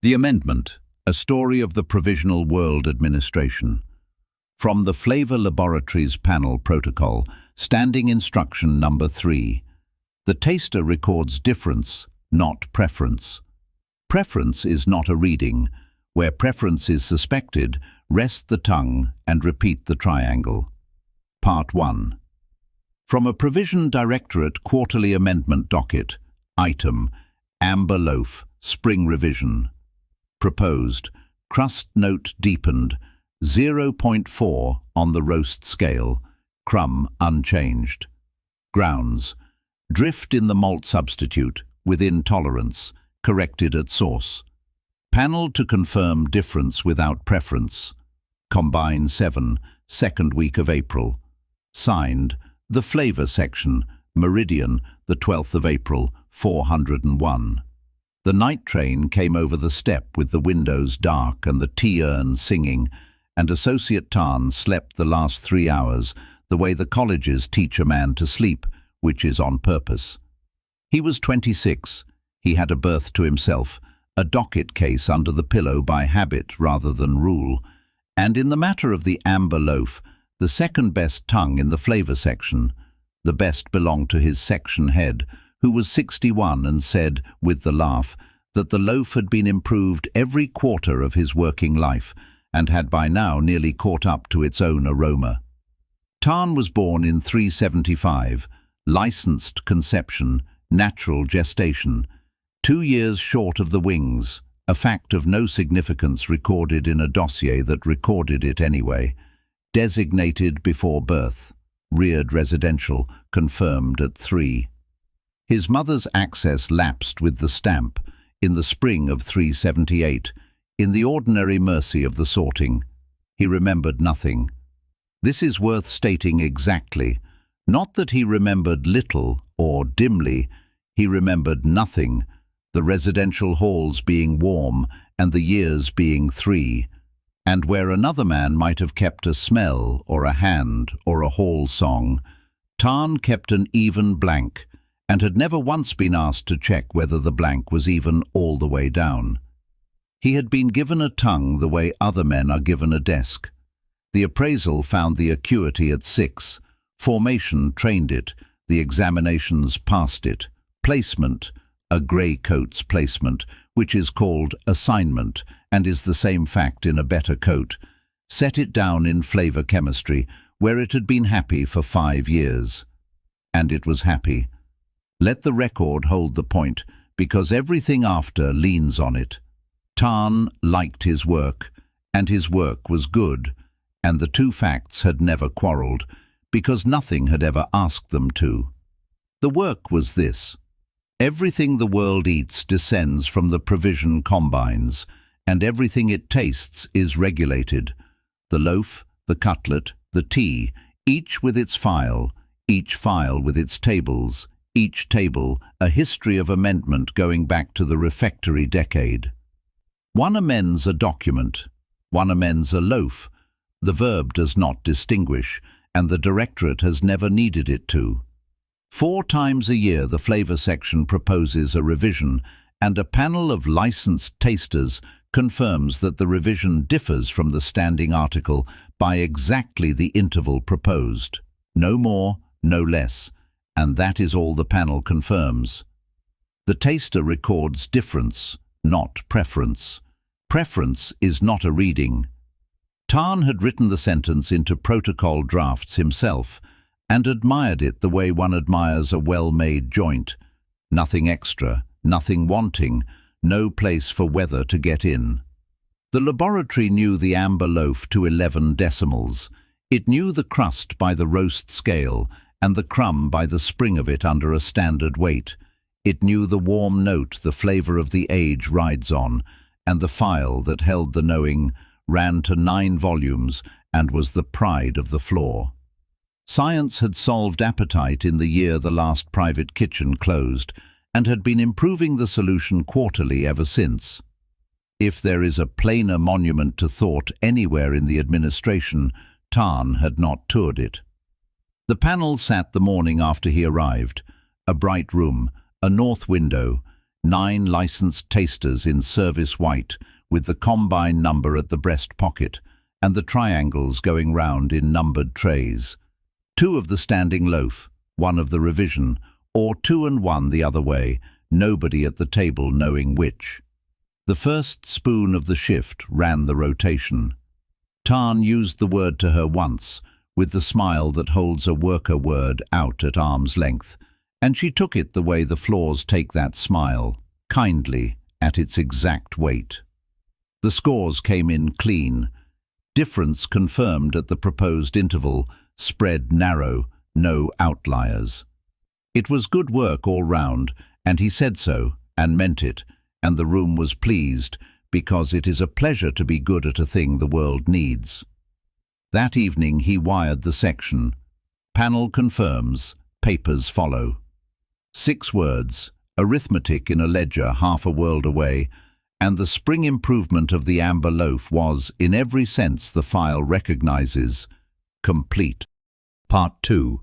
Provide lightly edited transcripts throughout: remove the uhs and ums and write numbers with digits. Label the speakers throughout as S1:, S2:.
S1: The Amendment, a story of the Provisional World Administration. From the Flavor Laboratories Panel Protocol, Standing Instruction Number 3. The taster records difference, not preference. Preference is not a reading. Where preference is suspected, rest the tongue and repeat the triangle. Part 1. From a Provision Directorate Quarterly Amendment Docket, Item, Amber Loaf, Spring Revision. Proposed, crust note deepened, 0.4 on the roast scale, crumb unchanged. Grounds, drift in the malt substitute, within tolerance, corrected at source. Panel to confirm difference without preference. Combine 7, second week of April. Signed, the Flavor Section, Meridian, the 12th of April, 401. The night train came over the step with the windows dark and the tea urn singing, and Associate Tarn slept the last 3 hours, the way the colleges teach a man to sleep, which is on purpose. He was 26. He had a berth to himself, a docket case under the pillow by habit rather than rule, and in the matter of the amber loaf, the second best tongue in the Flavor Section. The best belonged to his section head, who was 61 and said, with the laugh, that the loaf had been improved every quarter of his working life and had by now nearly caught up to its own aroma. Tarn was born in 375, licensed conception, natural gestation, 2 years short of the wings, a fact of no significance recorded in a dossier that recorded it anyway, designated before birth, reared residential, confirmed at 3. His mother's access lapsed with the stamp, in the spring of 378, in the ordinary mercy of the sorting. He remembered nothing. This is worth stating exactly, not that he remembered little or dimly, he remembered nothing, the residential halls being warm and the years being 3, and where another man might have kept a smell or a hand or a hall song, Tarn kept an even blank, and had never once been asked to check whether the blank was even all the way down. He had been given a tongue the way other men are given a desk. The appraisal found the acuity at 6, formation trained it, the examinations passed it, placement, a grey coat's placement, which is called assignment and is the same fact in a better coat, set it down in flavor chemistry, where it had been happy for 5 years. And it was happy. Let the record hold the point, because everything after leans on it. Tarn liked his work, and his work was good, and the two facts had never quarrelled, because nothing had ever asked them to. The work was this. Everything the world eats descends from the provision combines, and everything it tastes is regulated. The loaf, the cutlet, the tea, each with its file with its tables, each table a history of amendment going back to the refectory decade. One amends a document, one amends a loaf. The verb does not distinguish, and the Directorate has never needed it to. 4 times a year the Flavor Section proposes a revision, and a panel of licensed tasters confirms that the revision differs from the standing article by exactly the interval proposed. No more, no less, and that is all the panel confirms. The taster records difference, not preference. Preference is not a reading. Tarn had written the sentence into protocol drafts himself, and admired it the way one admires a well-made joint. Nothing extra, nothing wanting, no place for weather to get in. The laboratory knew the amber loaf to 11 decimals. It knew the crust by the roast scale, and the crumb by the spring of it under a standard weight. It knew the warm note the flavour of the age rides on, and the file that held the knowing ran to 9 volumes and was the pride of the floor. Science had solved appetite in the year the last private kitchen closed, and had been improving the solution quarterly ever since. If there is a plainer monument to thought anywhere in the administration, Tarn had not toured it. The panel sat the morning after he arrived, a bright room, a north window, 9 licensed tasters in service white, with the combine number at the breast pocket, and the triangles going round in numbered trays. 2 of the standing loaf, 1 of the revision, or 2 and 1 the other way, nobody at the table knowing which. The first spoon of the shift ran the rotation. Tarn used the word to her once, with the smile that holds a worker word out at arm's length, and she took it the way the floors take that smile, kindly, at its exact weight. The scores came in clean. Difference confirmed at the proposed interval, spread narrow, no outliers. It was good work all round, and he said so, and meant it, and the room was pleased, because it is a pleasure to be good at a thing the world needs. That evening he wired the section. Panel confirms, papers follow. 6 words, arithmetic in a ledger half a world away, and the spring improvement of the amber loaf was, in every sense the file recognizes, complete. Part 2.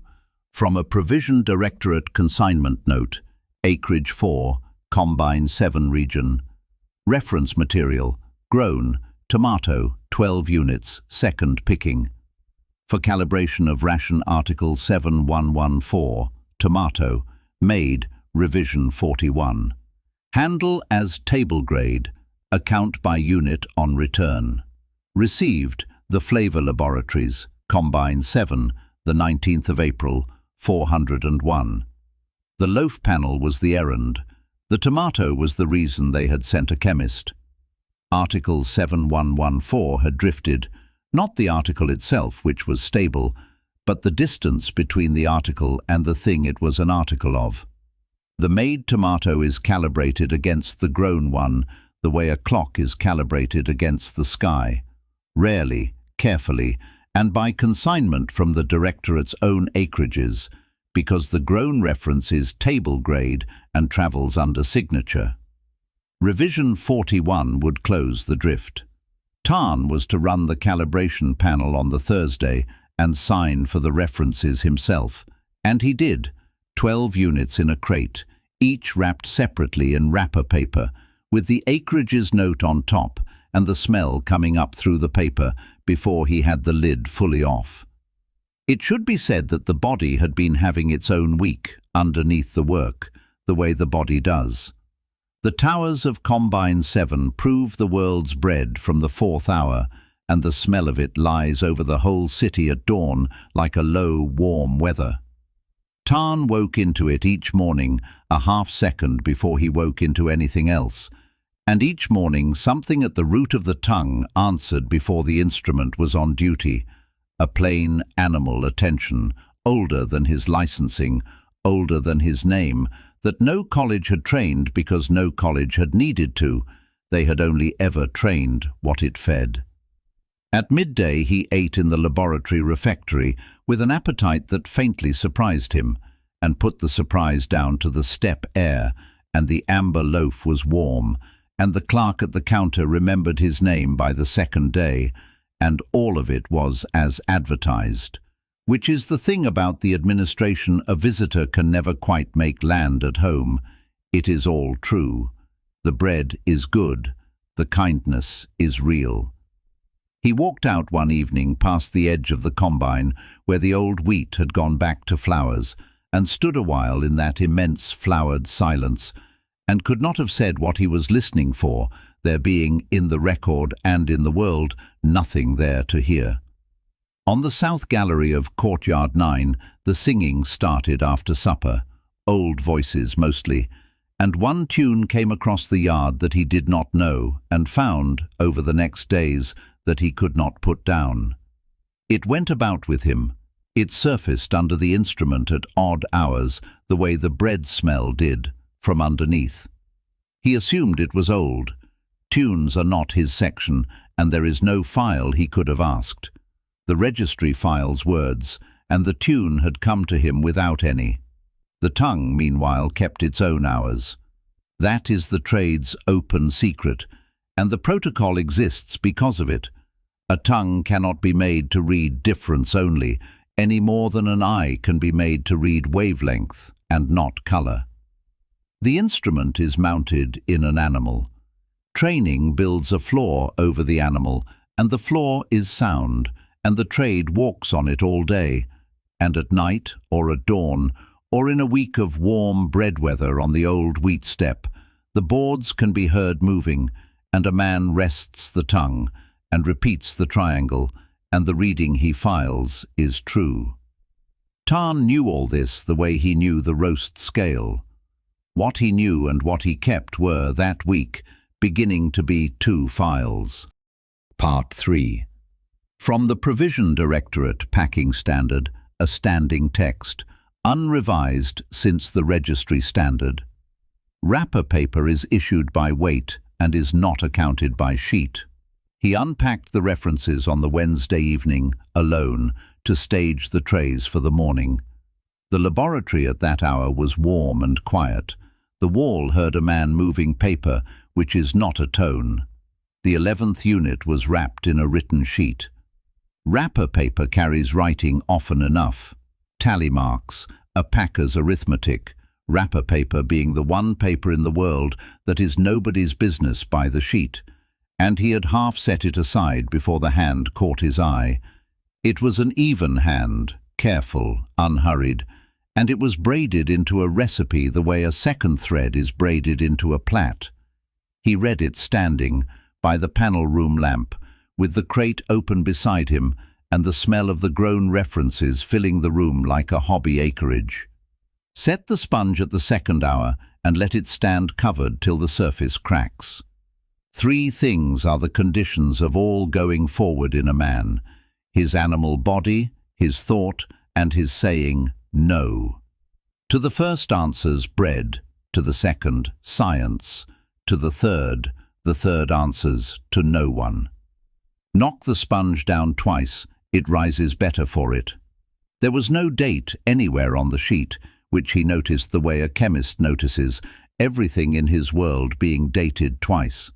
S1: From a Provision Directorate consignment note, Acreage 4, Combine 7 region. Reference material, grown, tomato, 12 units, second picking. For calibration of ration article 7114, tomato, made, revision 41. Handle as table grade, account by unit on return. Received, the Flavor Laboratories, Combine 7, the 19th of April, 401. The loaf panel was the errand. The tomato was the reason they had sent a chemist. Article 7114 had drifted, not the article itself, which was stable, but the distance between the article and the thing it was an article of. The made tomato is calibrated against the grown one, the way a clock is calibrated against the sky. Rarely, carefully, and by consignment from the Directorate's own acreages, because the grown reference is table grade and travels under signature. Revision 41 would close the drift. Tarn was to run the calibration panel on the Thursday and sign for the references himself, and he did, 12 units in a crate, each wrapped separately in wrapper paper, with the acreage's note on top and the smell coming up through the paper before he had the lid fully off. It should be said that the body had been having its own week underneath the work, the way the body does. The towers of Combine 7 prove the world's bread from the 4th hour, and the smell of it lies over the whole city at dawn like a low, warm weather. Tarn woke into it each morning a half-second before he woke into anything else, and each morning something at the root of the tongue answered before the instrument was on duty, a plain animal attention, older than his licensing, older than his name, that no college had trained because no college had needed to. They had only ever trained what it fed. At midday he ate in the laboratory refectory with an appetite that faintly surprised him, and put the surprise down to the step air, and the amber loaf was warm, and the clerk at the counter remembered his name by the second day, and all of it was as advertised. Which is the thing about the administration a visitor can never quite make land at home. It is all true. The bread is good. The kindness is real. He walked out one evening past the edge of the combine where the old wheat had gone back to flowers, and stood a while in that immense flowered silence, and could not have said what he was listening for, there being, in the record and in the world, nothing there to hear. On the south gallery of Courtyard 9, the singing started after supper, old voices mostly, and one tune came across the yard that he did not know, and found, over the next days, that he could not put down. It went about with him. It surfaced under the instrument at odd hours, the way the bread smell did, from underneath. He assumed it was old. Tunes are not his section, and there is no file he could have asked. The registry files words, and the tune had come to him without any. The tongue, meanwhile, kept its own hours. That is the trade's open secret, and the protocol exists because of it. A tongue cannot be made to read difference only, any more than an eye can be made to read wavelength and not color. The instrument is mounted in an animal. Training builds a floor over the animal, and the floor is sound, and the trade walks on it all day, and at night or at dawn, or in a week of warm bread weather on the old wheat steppe, the boards can be heard moving, and a man rests the tongue, and repeats the triangle, and the reading he files is true. Tarn knew all this the way he knew the roast scale. What he knew and what he kept were, that week, beginning to be 2 files. Part 3. From the Provision Directorate Packing Standard, a standing text, unrevised since the registry standard. Wrapper paper is issued by weight and is not accounted by sheet. He unpacked the references on the Wednesday evening, alone, to stage the trays for the morning. The laboratory at that hour was warm and quiet. The wall heard a man moving paper, which is not a tone. The 11th unit was wrapped in a written sheet. Wrapper paper carries writing often enough. Tally marks, a packer's arithmetic, wrapper paper being the one paper in the world that is nobody's business by the sheet, and he had half set it aside before the hand caught his eye. It was an even hand, careful, unhurried, and it was braided into a recipe the way a second thread is braided into a plait. He read it standing, by the panel room lamp, with the crate open beside him and the smell of the grown references filling the room like a hobby acreage. Set the sponge at the 2nd hour and let it stand covered till the surface cracks. 3 things are the conditions of all going forward in a man: his animal body, his thought, and his saying no. To the first answers bread, to the second science, to the third answers to no one. Knock the sponge down twice, it rises better for it. There was no date anywhere on the sheet, which he noticed the way a chemist notices, everything in his world being dated twice.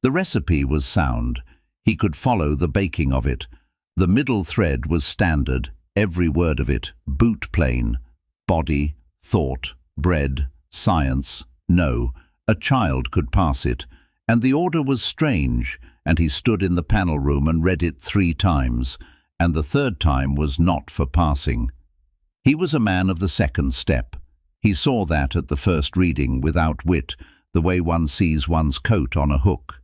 S1: The recipe was sound. He could follow the baking of it. The middle thread was standard, every word of it, boot plain. Body, thought, bread, science, no. A child could pass it. And the order was strange, and he stood in the panel room and read it 3 times, and the 3rd time was not for passing. He was a man of the 2nd step. He saw that at the first reading without wit, the way one sees one's coat on a hook.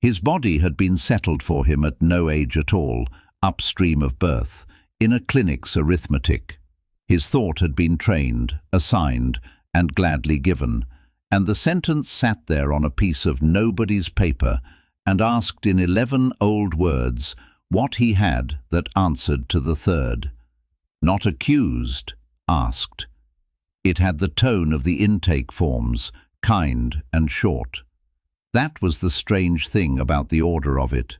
S1: His body had been settled for him at no age at all, upstream of birth, in a clinic's arithmetic. His thought had been trained, assigned, and gladly given, and the sentence sat there on a piece of nobody's paper and asked in 11 old words what he had that answered to the 3rd. Not accused, asked. It had the tone of the intake forms, kind and short. That was the strange thing about the order of it.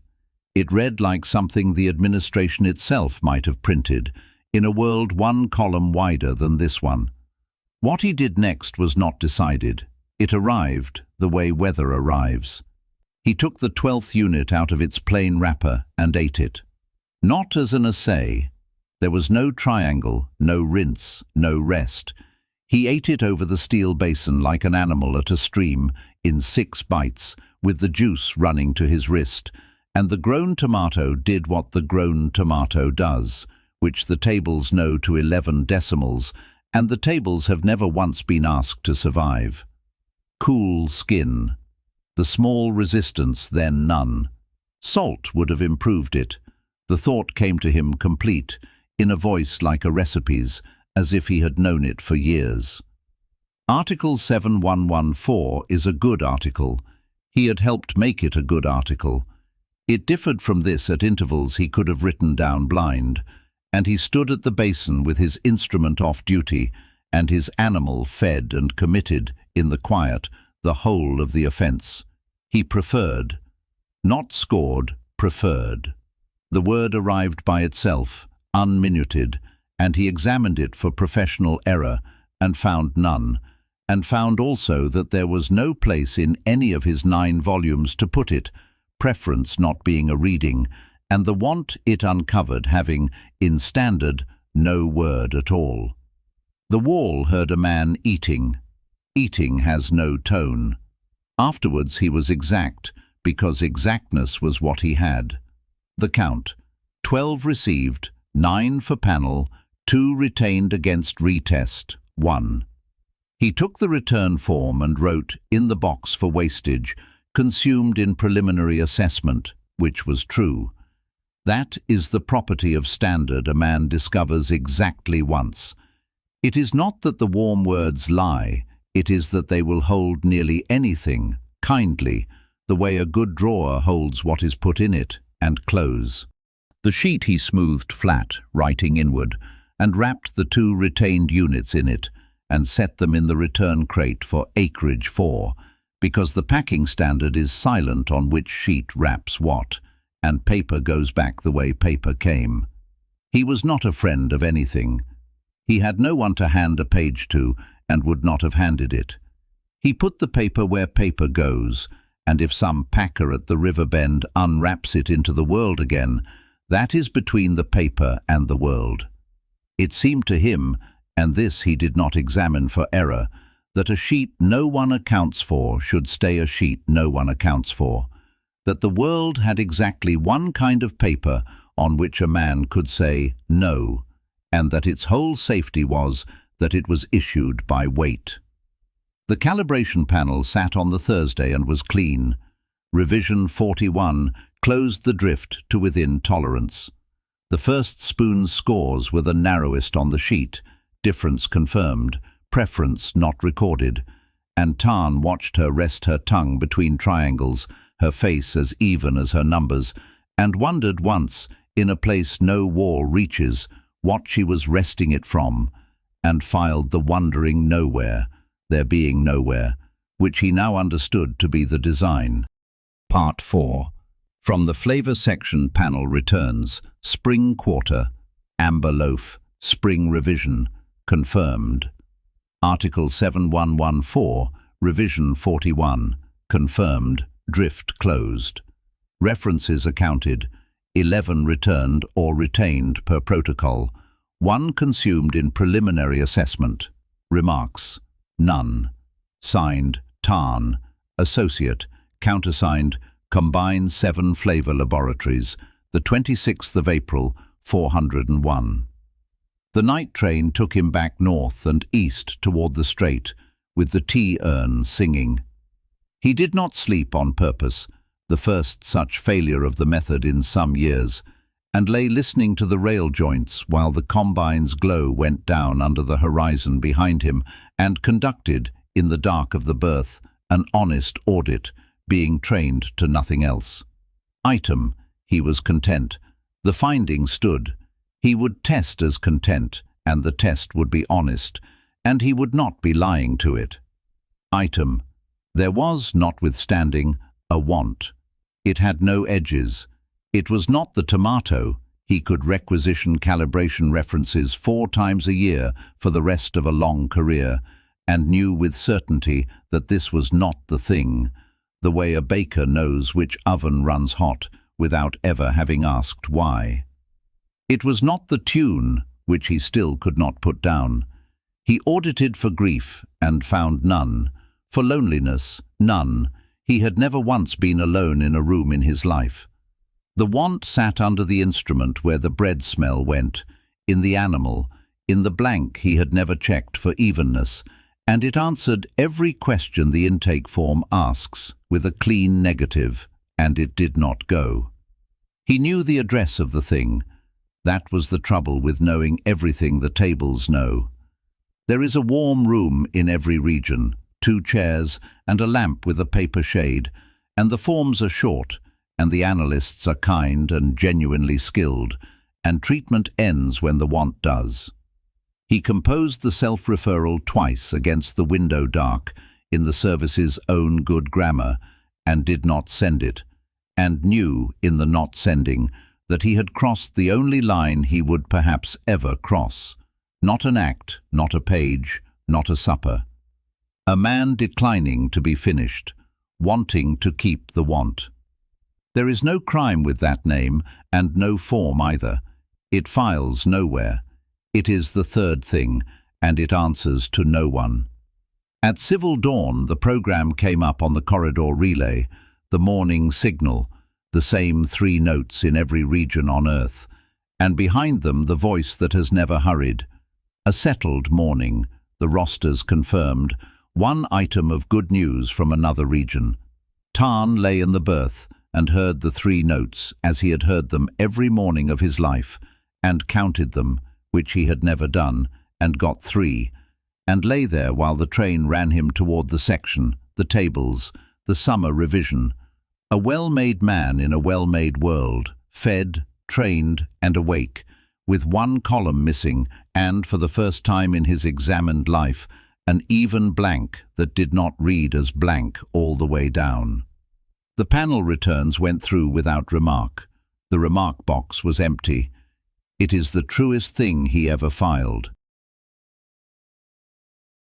S1: It read like something the administration itself might have printed, in a world 1 column wider than this one. What he did next was not decided. It arrived the way weather arrives. He took the 12th unit out of its plain wrapper and ate it. Not as an essay. There was no triangle, no rinse, no rest. He ate it over the steel basin like an animal at a stream, in 6 bites, with the juice running to his wrist, and the grown tomato did what the grown tomato does, which the tables know to 11 decimals, and the tables have never once been asked to survive. Cool skin. The small resistance, then none. Salt would have improved it. The thought came to him complete, in a voice like a recipe's, as if he had known it for years. Article 7114 is a good article. He had helped make it a good article. It differed from this at intervals he could have written down blind, and he stood at the basin with his instrument off duty, and his animal fed and committed, in the quiet, the whole of the offence. He preferred. Not scored, preferred. The word arrived by itself, unminuted, and he examined it for professional error, and found none, and found also that there was no place in any of his 9 volumes to put it, preference not being a reading, and the want it uncovered having, in standard, no word at all. The wall heard a man eating. eating has no tone. Afterwards he was exact, because exactness was what he had. The count: 12 received, 9 for panel, 2 retained against retest, 1. He took the return form and wrote, in the box for wastage, consumed in preliminary assessment, which was true. That is the property of standard a man discovers exactly once. It is not that the warm words lie, it is that they will hold nearly anything, kindly, the way a good drawer holds what is put in it, and close. The sheet he smoothed flat, writing inward, and wrapped the 2 retained units in it, and set them in the return crate for acreage 4, because the packing standard is silent on which sheet wraps what, and paper goes back the way paper came. He was not a friend of anything. He had no one to hand a page to, and would not have handed it. He put the paper where paper goes, and if some packer at the river bend unwraps it into the world again, that is between the paper and the world. It seemed to him, and this he did not examine for error, that a sheet no one accounts for should stay a sheet no one accounts for, that the world had exactly one kind of paper on which a man could say no, and that its whole safety was that it was issued by weight. The calibration panel sat on the Thursday and was clean. Revision 41 closed the drift to within tolerance. The first spoon's scores were the narrowest on the sheet, difference confirmed, preference not recorded, and Tarn watched her rest her tongue between triangles, her face as even as her numbers, and wondered once, in a place no wall reaches, what she was resting it from, and filed the wondering nowhere, there being nowhere, which he now understood to be the design. Part 4. From the Flavor Section panel returns, Spring Quarter, Amber Loaf, Spring Revision, confirmed. Article 7114, Revision 41, confirmed, drift closed. References accounted, 11 returned or retained per protocol, 1 consumed in preliminary assessment. Remarks: none. Signed, Tarn, Associate, countersigned, Combined 7 Flavor Laboratories, the 26th of April, 401. The night train took him back north and east toward the Strait, with the tea urn singing. He did not sleep on purpose, the first such failure of the method in some years, and lay listening to the rail joints while the combine's glow went down under the horizon behind him, and conducted, in the dark of the berth, an honest audit, being trained to nothing else. Item: he was content. The finding stood. He would test as content, and the test would be honest, and he would not be lying to it. Item: there was, notwithstanding, a want. It had no edges. It was not the tomato. He could requisition calibration references 4 times a year for the rest of a long career, and knew with certainty that this was not the thing, the way a baker knows which oven runs hot without ever having asked why. It was not the tune, which he still could not put down. He audited for grief and found none, for loneliness none. He had never once been alone in a room in his life. The want sat under the instrument where the bread smell went, in the animal, in the blank he had never checked for evenness, and it answered every question the intake form asks with a clean negative, and it did not go. He knew the address of the thing. That was the trouble with knowing everything the tables know. There is a warm room in every region, 2 chairs and a lamp with a paper shade, and the forms are short, and the analysts are kind and genuinely skilled, and treatment ends when the want does. He composed the self-referral twice against the window dark in the service's own good grammar, and did not send it, and knew, in the not sending, that he had crossed the only line he would perhaps ever cross. Not an act, not a page, not a supper. A man declining to be finished, wanting to keep the want. There is no crime with that name, and no form either. It files nowhere. It is the third thing, and it answers to no one. At civil dawn, the program came up on the corridor relay, the morning signal, the same 3 notes in every region on Earth, and behind them the voice that has never hurried. A settled morning, the rosters confirmed, 1 item of good news from another region. Tarn lay in the berth and heard the 3 notes as he had heard them every morning of his life, and counted them, which he had never done, and got 3, and lay there while the train ran him toward the section, the tables, the summer revision. A well-made man in a well-made world, fed, trained, and awake, with 1 column missing, and, for the first time in his examined life, an even blank that did not read as blank all the way down. The panel returns went through without remark. The remark box was empty. It is the truest thing he ever filed.